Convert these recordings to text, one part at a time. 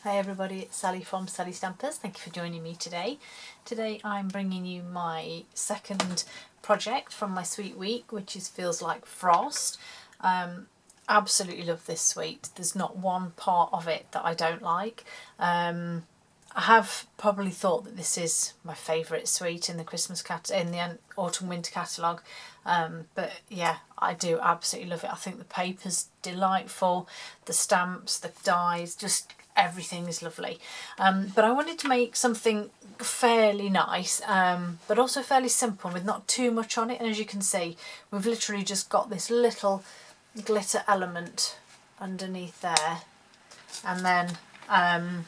Hi everybody, it's Sally from Sally Stampers. Thank you for joining me today. Today I'm bringing you my second project from my sweet week, which is Feels Like Frost. Absolutely love this sweet. There's not one part of it that I don't like. I have probably thought that this is my favourite sweet in the in the autumn winter catalogue, but yeah, I do absolutely love it. I think the paper's delightful, the stamps, the dies, just everything is lovely. But I wanted to make something fairly nice, but also fairly simple with not too much on it. And as you can see, we've literally just got this little glitter element underneath there, and then oh,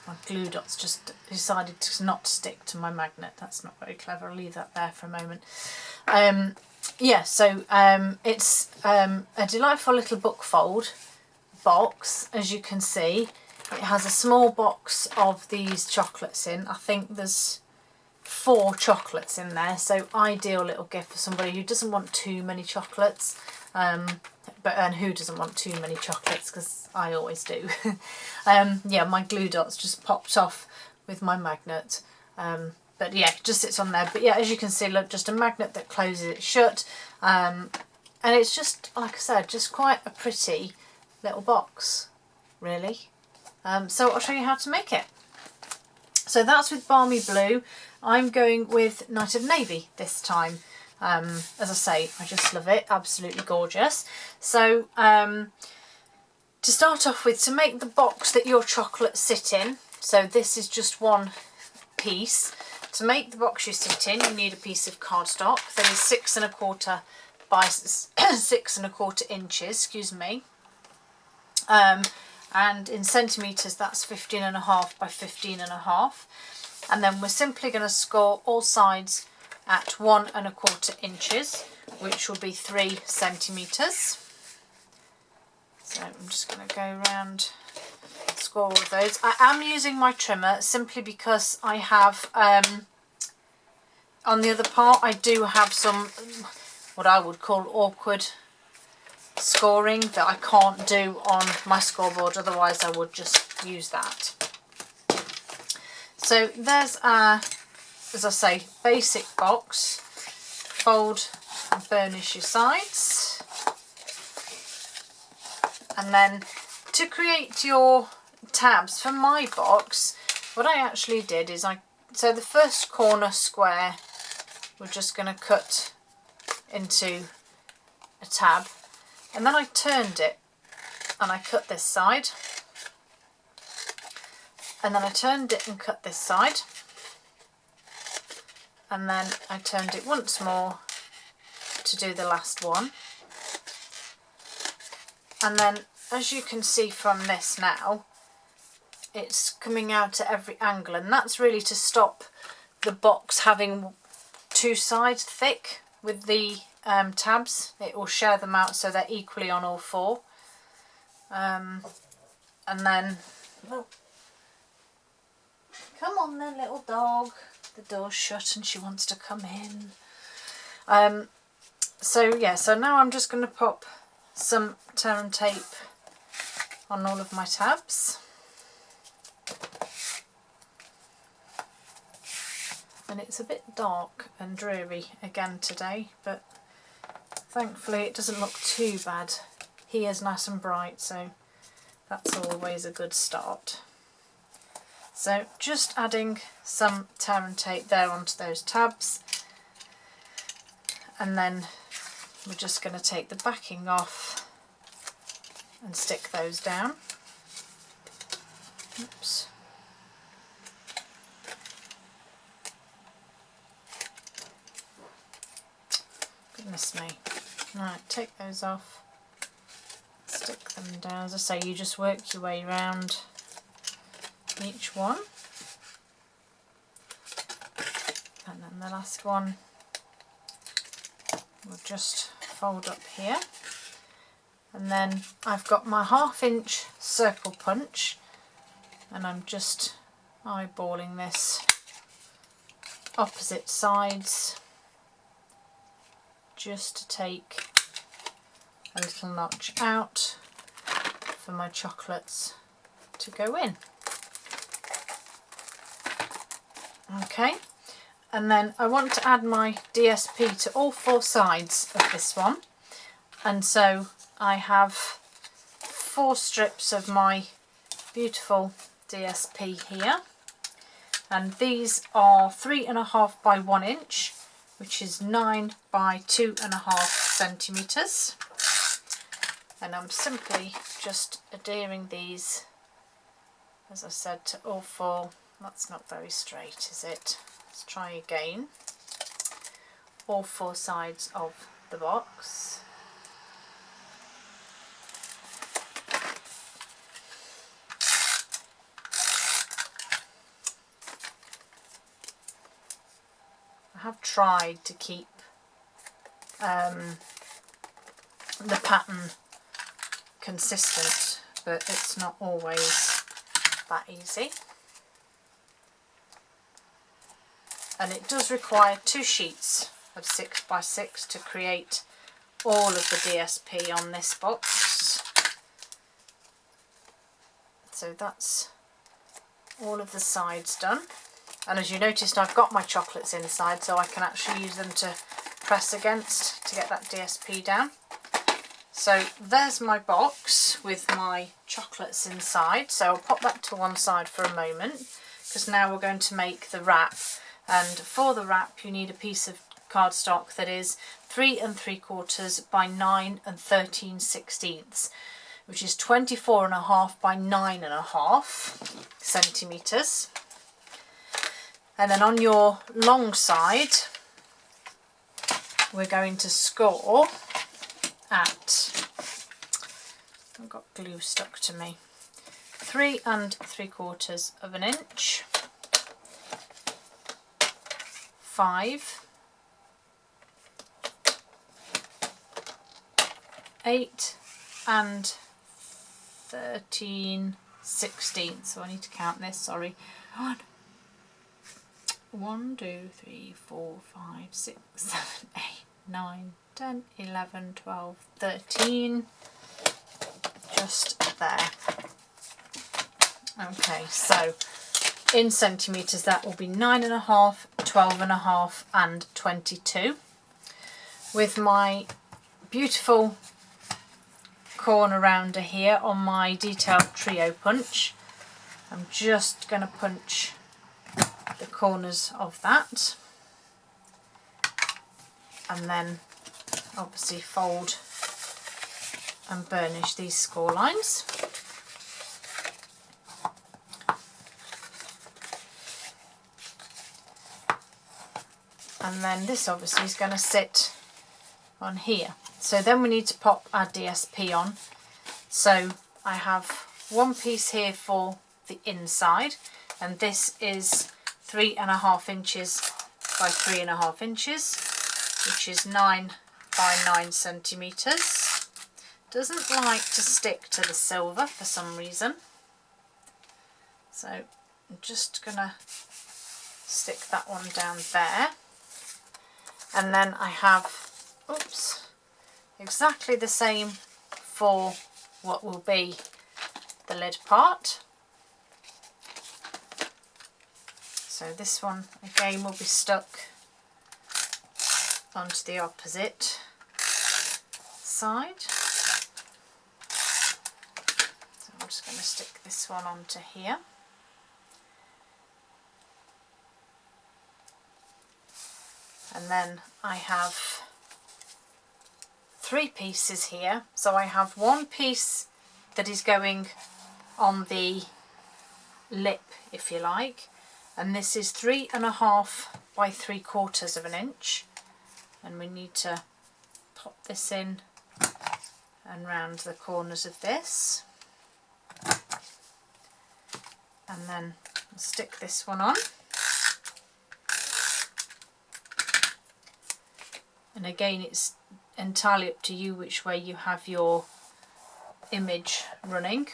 my glue dot's just decided to not stick to my magnet. That's not very clever. I'll leave that there for a moment. Yeah, so it's a delightful little book fold box. As you can see, it has a small box of these chocolates in. I think there's 4 chocolates in there, so ideal little gift for somebody who doesn't want too many chocolates, and who doesn't want too many chocolates, because I always do. Yeah, my glue dots just popped off with my magnet, but yeah, it just sits on there. But yeah, as you can see, look, just a magnet that closes it shut, and it's just, like I said, just quite a pretty little box, really. So I'll show you how to make it. So that's with Balmy Blue. I'm going with Night of Navy this time. As I say, I just love it, absolutely gorgeous. So to start off with, to make the box that your chocolates sit in, so this is just one piece. To make the box you sit in, you need a piece of cardstock that is 6 1/4 by 6 1/4 inches, excuse me. And in centimetres, that's 15.5 by 15.5. And then we're simply going to score all sides at 1 1/4 inches, which will be 3 centimetres. So I'm just going to go around, score all of those. I am using my trimmer simply because I have, on the other part, I do have some, what I would call awkward scoring that I can't do on my scoreboard, otherwise I would just use that. So there's our, as I say, basic box. Fold and burnish your sides, and then to create your tabs for my box, what I actually did is so the first corner square we're just going to cut into a tab, and then I turned it and I cut this side, and then I turned it and cut this side, and then I turned it once more to do the last one. And then, as you can see from this now, it's coming out at every angle, and that's really to stop the box having 2 sides thick with the tabs. It will share them out so they're equally on all 4. And then, oh, come on then, little dog. The door's shut and she wants to come in. So yeah, so now I'm just going to pop some tear and tape on all of my tabs. And it's a bit dark and dreary again today, but thankfully it doesn't look too bad. Here's nice and bright, so that's always a good start. So just adding some tear and tape there onto those tabs, and then we're just going to take the backing off and stick those down. Oops. Goodness me. Right, take those off, stick them down. As I say, you just work your way around each one, and then the last one we'll just fold up here. And then I've got my 1/2 inch circle punch, and I'm just eyeballing this opposite sides just to take a little notch out for my chocolates to go in. Okay, and then I want to add my DSP to all 4 sides of this one, and so I have 4 strips of my beautiful DSP here, and these are 3.5 by 1 inch, which is 9 by 2.5 centimetres, and I'm simply just adhering these, as I said, to all 4. That's not very straight, is it? Let's try again. All 4 sides of the box. I have tried to keep the pattern consistent, but it's not always that easy. And it does require 2 sheets of 6 by 6 to create all of the DSP on this box. So that's all of the sides done. And as you noticed, I've got my chocolates inside, so I can actually use them to press against to get that DSP down. So there's my box with my chocolates inside. So I'll pop that to one side for a moment, because now we're going to make the wrap. And for the wrap you need a piece of cardstock that is 3 3/4 by 9 13/16, which is 24.5 by 9.5 centimetres. And then on your long side we're going to score at, I've got glue stuck to me, 3 3/4 of an inch, 5, 8 13/16. So I need to count this, sorry. 1, 2, 3, 4, 5, 6, 7, 8, 9, 10, 11, 12, 13. Just there. Okay, so in centimetres that will be 9.5, 12.5 and 22. With my beautiful corner rounder here on my detailed trio punch, I'm just going to punch the corners of that, and then obviously fold and burnish these score lines. And then this obviously is going to sit on here. So then we need to pop our DSP on. So I have one piece here for the inside, and this is 3.5 inches by 3.5 inches, which is 9 by 9 centimetres. Doesn't like to stick to the silver for some reason, so I'm just gonna stick that one down there. And then I have, oops, exactly the same for what will be the lid part. So this one again will be stuck onto the opposite side. So I'm just going to stick this one onto here. And then I have 3 pieces here. So I have one piece that is going on the lip, if you like, and this is 3.5 by 3/4 of an inch, and we need to pop this in and round the corners of this, and then stick this one on. And again, it's entirely up to you which way you have your image running.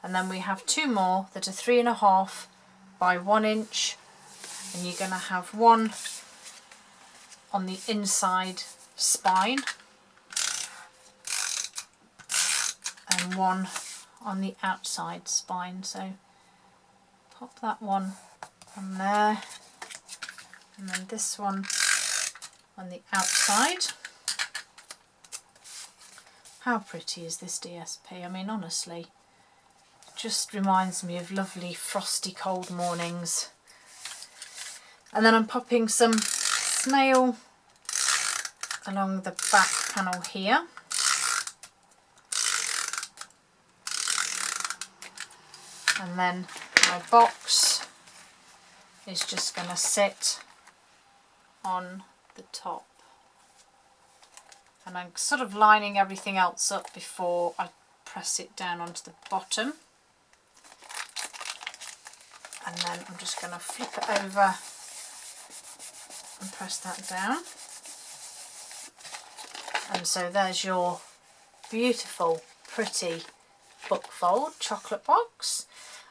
And then we have 2 more that are 3.5 by 1 inch, and you're going to have one on the inside spine and then one on the outside spine. So pop that one on there, and then this one on the outside. How pretty is this DSP? I mean, honestly, it just reminds me of lovely frosty cold mornings. And then I'm popping some snail along the back panel here. And then my box is just going to sit on the top. And I'm sort of lining everything else up before I press it down onto the bottom. And then I'm just going to flip it over and press that down. And so there's your beautiful, pretty book fold chocolate box.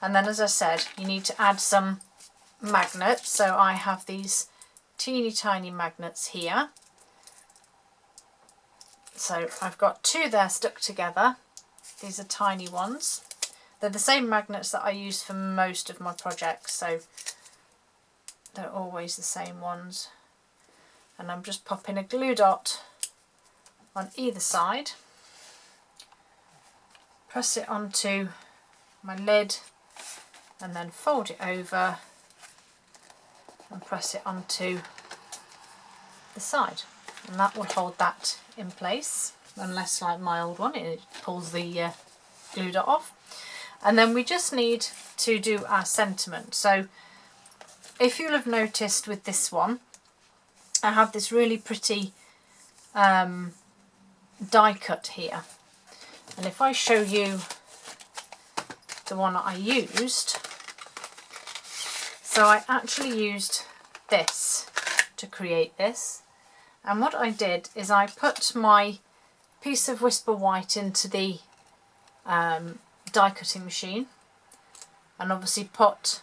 And then, as I said, you need to add some magnets. So I have these teeny tiny magnets here. So I've got two there stuck together. These are tiny ones. They're the same magnets that I use for most of my projects, so they're always the same ones. And I'm just popping a glue dot on either side. Press it onto my lid and then fold it over and press it onto the side. And that will hold that in place, unless, like my old one, it pulls the glue dot off. And then we just need to do our sentiment. So if you'll have noticed with this one, I have this really pretty die cut here. And if I show you the one that I used, so I actually used this to create this. And what I did is I put my piece of Whisper White into the die cutting machine, and obviously put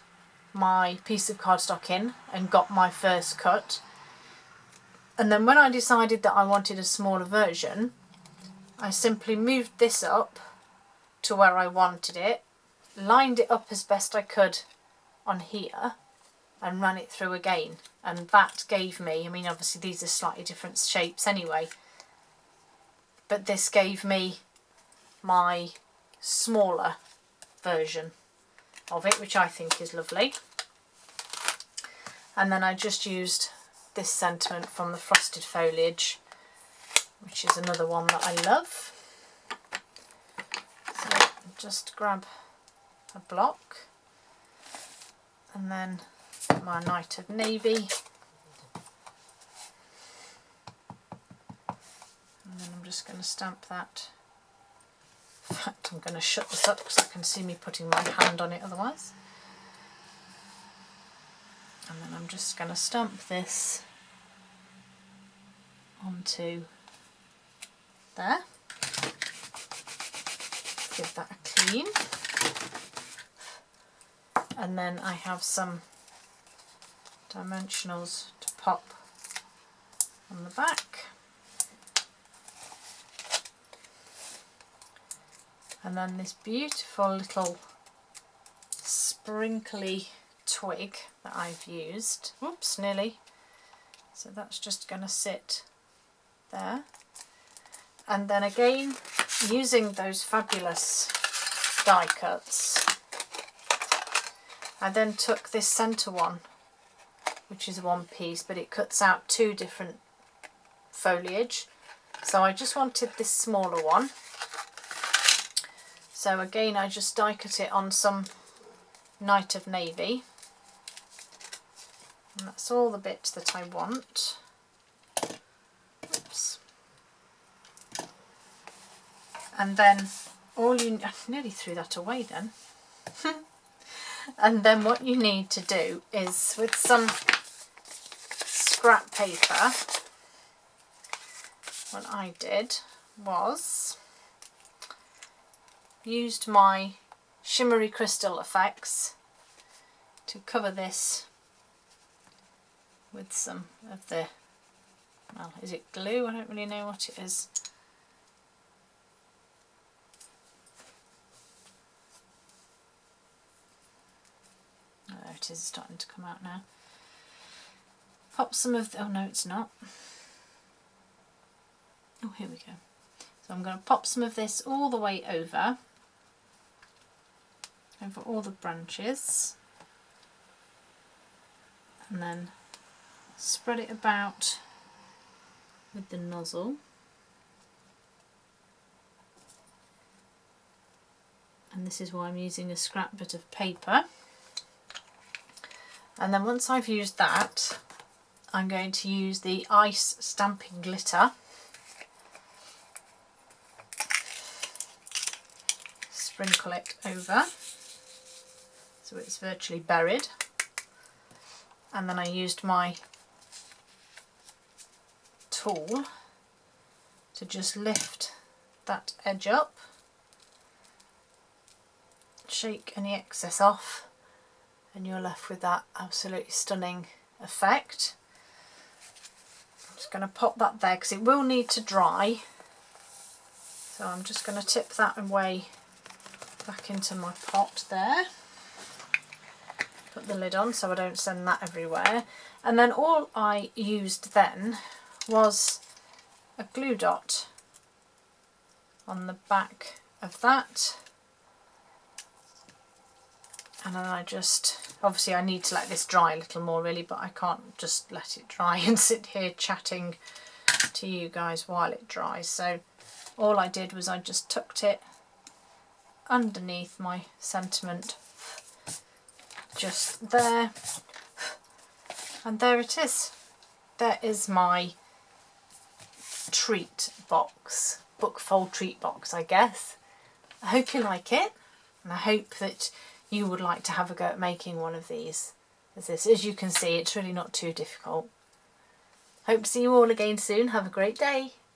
my piece of cardstock in and got my first cut. And then when I decided that I wanted a smaller version, I simply moved this up to where I wanted it, lined it up as best I could on here, and ran it through again. And that gave me, I mean, obviously these are slightly different shapes anyway, but this gave me my smaller version of it, which I think is lovely. And then I just used this sentiment from the Frosted Foliage, which is another one that I love. So just grab a block, and then my Night of Navy, and then I'm just going to stamp that. In fact, I'm going to shut this up because I can see me putting my hand on it otherwise. And then I'm just going to stamp this onto there. Give that a clean. And then I have some dimensionals to pop on the back. And then this beautiful little sprinkly twig that I've used. Whoops, nearly. So that's just going to sit there. And then again, using those fabulous die cuts, I then took this centre one, which is one piece, but it cuts out two different foliage. So I just wanted this smaller one. So again, I just die cut it on some Night of Navy. And that's all the bits that I want. Oops. And then I nearly threw that away then. And then what you need to do is, with some scrap paper, what I did was used my Shimmery Crystal Effects to cover this with some of the, well, is it glue? I don't really know what it is. it is starting to come out now. Pop some of oh no it's not. Oh, here we go. So I'm going to pop some of this all the way over all the branches, and then spread it about with the nozzle. And this is why I'm using a scrap bit of paper. And then once I've used that, I'm going to use the ice stamping glitter. Sprinkle it over so it's virtually buried. And then I used my tool to just lift that edge up, shake any excess off, and you're left with that absolutely stunning effect. I'm just going to pop that there because it will need to dry, so I'm just going to tip that away back into my pot there. Put the lid on so I don't send that everywhere. And then all I used then was a glue dot on the back of that. And then I just, obviously I need to let this dry a little more really, but I can't just let it dry and sit here chatting to you guys while it dries. So all I did was I just tucked it underneath my sentiment just there, and there it is. There is my treat box, bookfold treat box, I guess. I hope you like it, and I hope that you would like to have a go at making one of these. As you can see, it's really not too difficult. Hope to see you all again soon. Have a great day.